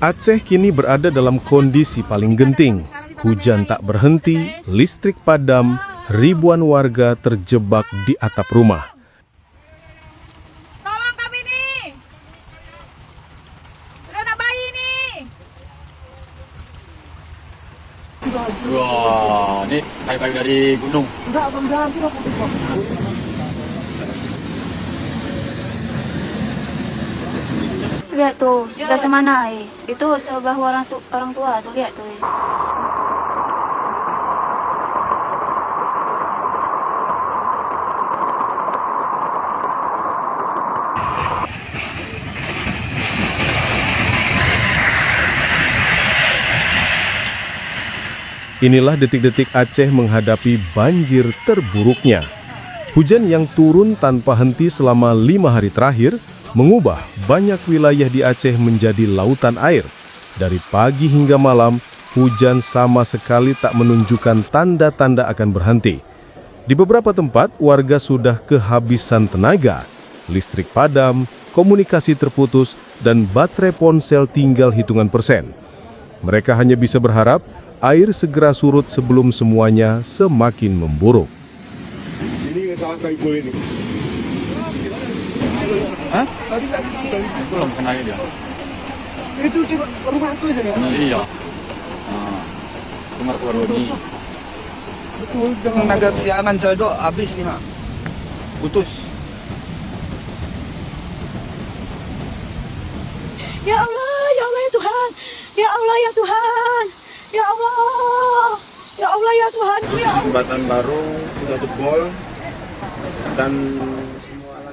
Aceh kini berada dalam kondisi paling genting. Hujan tak berhenti, listrik padam, ribuan warga terjebak di atap rumah. Tolong kami nih. Ada anak bayi nih. Wah, ini kayu-kayu dari gunung. Lihat tuh, udah semana itu sebelah orang tua tuh, lihat tuh. Inilah detik-detik Aceh menghadapi banjir terburuknya. Hujan yang turun tanpa henti selama 5 hari terakhir mengubah banyak wilayah di Aceh menjadi lautan air. Dari pagi hingga malam, hujan sama sekali tak menunjukkan tanda-tanda akan berhenti. Di beberapa tempat, warga sudah kehabisan tenaga. Listrik padam, komunikasi terputus, dan baterai ponsel tinggal hitungan persen. Mereka hanya bisa berharap air segera surut sebelum semuanya semakin memburuk. Ini salah kayu ini. Hah? Belum kenal dia. Itu rumah itu aja ya? Iya. Nah, cuma keluar ini. Betul, dengan tenaga kesiangan saya dok habis nih mak. Putus. Ya Allah ya Tuhan. Ya Allah ya Tuhan. Ya Allah. Ya Allah ya Tuhan. Ya Allah. Jembatan baru sudah jebol dan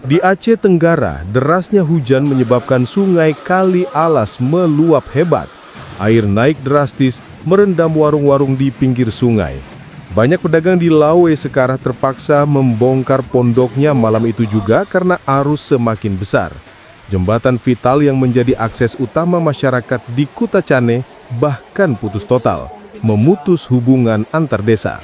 Di Aceh Tenggara, derasnya hujan menyebabkan sungai Kali Alas meluap hebat. Air naik drastis, merendam warung-warung di pinggir sungai. Banyak pedagang di Lawe sekarang terpaksa membongkar pondoknya malam itu juga karena arus semakin besar. Jembatan vital yang menjadi akses utama masyarakat di Kuta Cane bahkan putus total, memutus hubungan antar desa.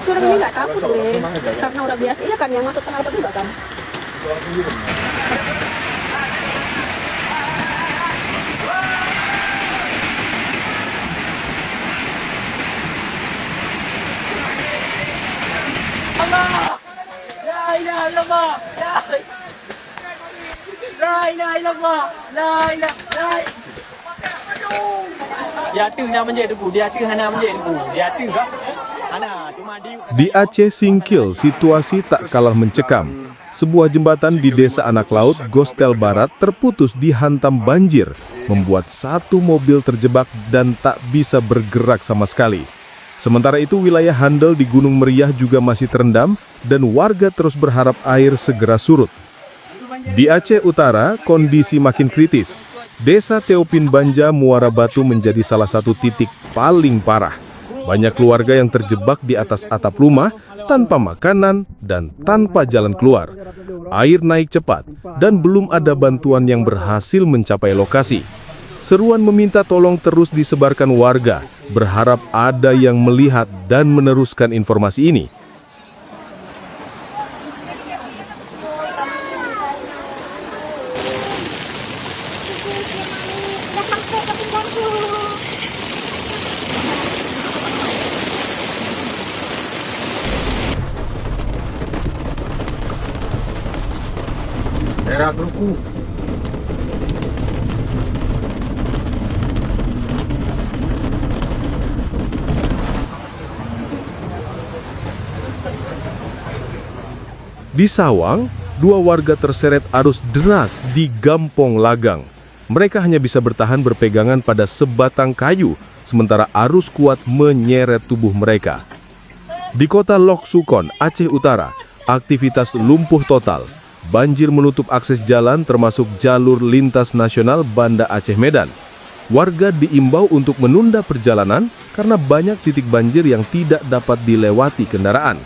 Orang ini nggak takut deh, karena udah biasa. Iya kan yang masuk kenapa juga kan? Allah, la ilaha illallah, la ilaha illallah, la ilaha. Dia tu nama je tu, dia tu hana je tu, dia tu tak. Di Aceh Singkil, situasi tak kalah mencekam. Sebuah jembatan di Desa Anak Laut, Gostel Barat, terputus dihantam banjir, membuat satu mobil terjebak dan tak bisa bergerak sama sekali. Sementara itu, wilayah Handel di Gunung Meriah juga masih terendam dan warga terus berharap air segera surut. Di Aceh Utara, kondisi makin kritis. Desa Teopin Banja, Muara Batu menjadi salah satu titik paling parah. Banyak keluarga yang terjebak di atas atap rumah tanpa makanan dan tanpa jalan keluar. Air naik cepat dan belum ada bantuan yang berhasil mencapai lokasi. Seruan meminta tolong terus disebarkan warga, berharap ada yang melihat dan meneruskan informasi ini. daerah Kruku. Di Sawang, 2 warga terseret arus deras di Gampong Lagang. Mereka hanya bisa bertahan berpegangan pada sebatang kayu, sementara arus kuat menyeret tubuh mereka. Di kota Lok Sukon, Aceh Utara, aktivitas lumpuh total. Banjir menutup akses jalan termasuk jalur lintas nasional Banda Aceh Medan. Warga diimbau untuk menunda perjalanan karena banyak titik banjir yang tidak dapat dilewati kendaraan.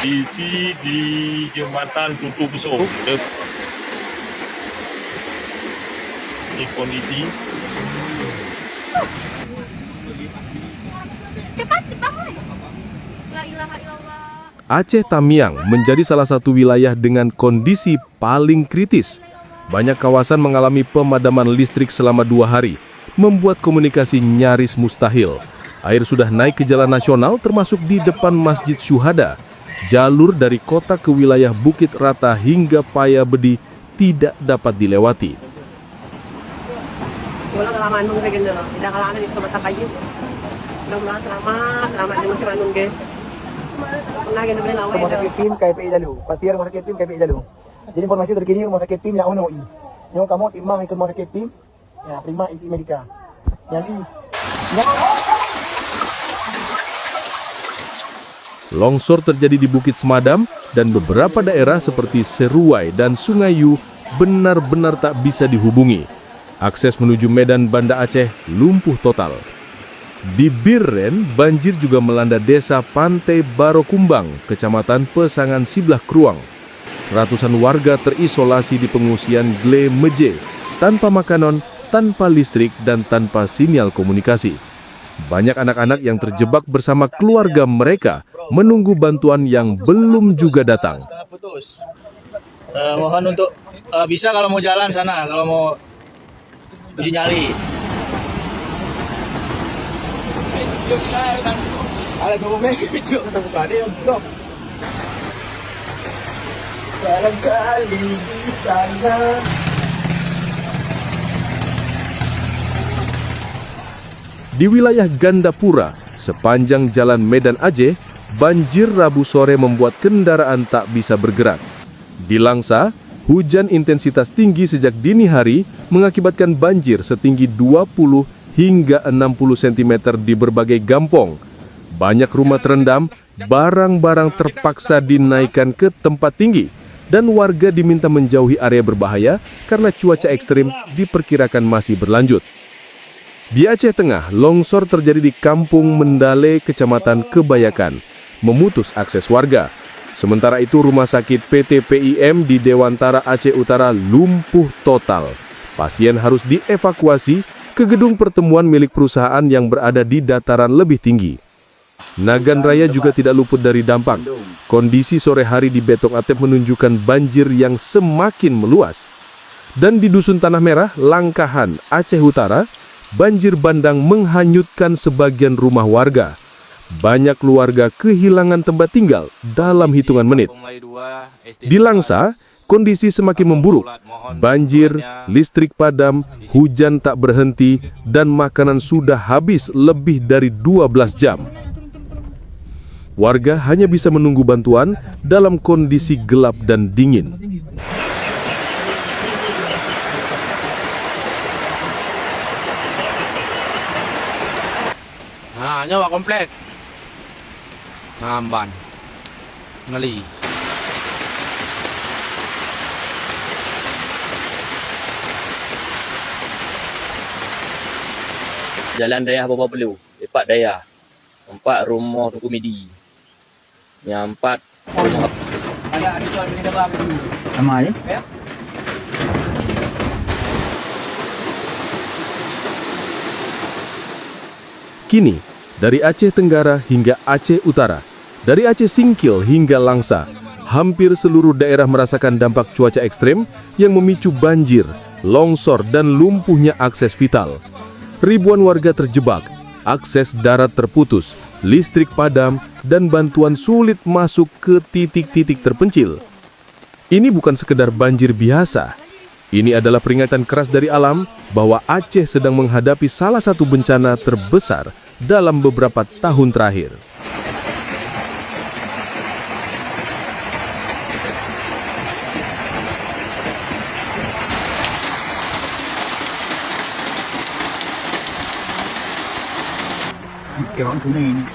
Kondisi di jembatan Tutu Besok. Ini kondisi. Aceh Tamiang menjadi salah satu wilayah dengan kondisi paling kritis. Banyak kawasan mengalami pemadaman listrik selama 2 hari, membuat komunikasi nyaris mustahil. Air sudah naik ke jalan nasional termasuk di depan Masjid Syuhada. Jalur dari kota ke wilayah Bukit Rata hingga Payabedi tidak dapat dilewati. Wala kalaman mong bigyan na. Tidak kalaman ito matakayo. Selamat selamat di masih manung ke. Nagin na lang Rumah sakit PIM KPI Dalu. Pati rumah sakit PIM KPI Dalu. Jadi informasi terkini rumah sakit PIM yang UNOI. Yang kamu timbang ke rumah sakit PIM, ya prima inti medika. Yang i. Longsor terjadi di Bukit Semadam dan beberapa daerah seperti Seruai dan Sungai Yu benar-benar tak bisa dihubungi. Akses menuju Medan Banda Aceh lumpuh total. Di Birren, banjir juga melanda desa Pantai Barokumbang, Kecamatan Pesangan Siblah Kruang. Ratusan warga terisolasi di pengungsian Gle Meje, tanpa makanan, tanpa listrik, dan tanpa sinyal komunikasi. Banyak anak-anak yang terjebak bersama keluarga mereka menunggu bantuan yang belum juga datang. Mohon untuk bisa kalau mau jalan sana, kalau mau uji nyali. Ada semua mereka kecil kita buka dia yang blok. Barangkali di sana. Di wilayah Gandapura, sepanjang jalan Medan Aceh, banjir Rabu sore membuat kendaraan tak bisa bergerak. Di Langsa, hujan intensitas tinggi sejak dini hari mengakibatkan banjir setinggi 20 hingga 60 cm di berbagai gampong. Banyak rumah terendam, barang-barang terpaksa dinaikkan ke tempat tinggi, dan warga diminta menjauhi area berbahaya karena cuaca ekstrim diperkirakan masih berlanjut. Di Aceh Tengah, longsor terjadi di Kampung Mendale, Kecamatan Kebayakan, memutus akses warga. Sementara itu, rumah sakit PT PIM di Dewantara Aceh Utara lumpuh total. Pasien harus dievakuasi ke gedung pertemuan milik perusahaan yang berada di dataran lebih tinggi. Nagan Raya juga tidak luput dari dampak. Kondisi sore hari di Betong Atep menunjukkan banjir yang semakin meluas. Dan di Dusun Tanah Merah, Langkahan, Aceh Utara, banjir bandang menghanyutkan sebagian rumah warga. Banyak keluarga kehilangan tempat tinggal dalam hitungan menit. Di Langsa, kondisi semakin memburuk. Banjir, listrik padam, hujan tak berhenti, dan makanan sudah habis lebih dari 12 jam. Warga hanya bisa menunggu bantuan dalam kondisi gelap dan dingin. Nah, nyawa komplek. Ngamban. Ngeli. Jalan Dayah Bapa Belu, Epak Dayah. 4 rumah Tuku Midi. Yang 4 rumah. Ada soal beli apa dulu? Sama aja. Ya. Kini, dari Aceh Tenggara hingga Aceh Utara, dari Aceh Singkil hingga Langsa, hampir seluruh daerah merasakan dampak cuaca ekstrem yang memicu banjir, longsor, dan lumpuhnya akses vital. Ribuan warga terjebak, akses darat terputus, listrik padam, dan bantuan sulit masuk ke titik-titik terpencil. Ini bukan sekedar banjir biasa. Ini adalah peringatan keras dari alam bahwa Aceh sedang menghadapi salah satu bencana terbesar dalam beberapa tahun terakhir. Kiểu thứ này này.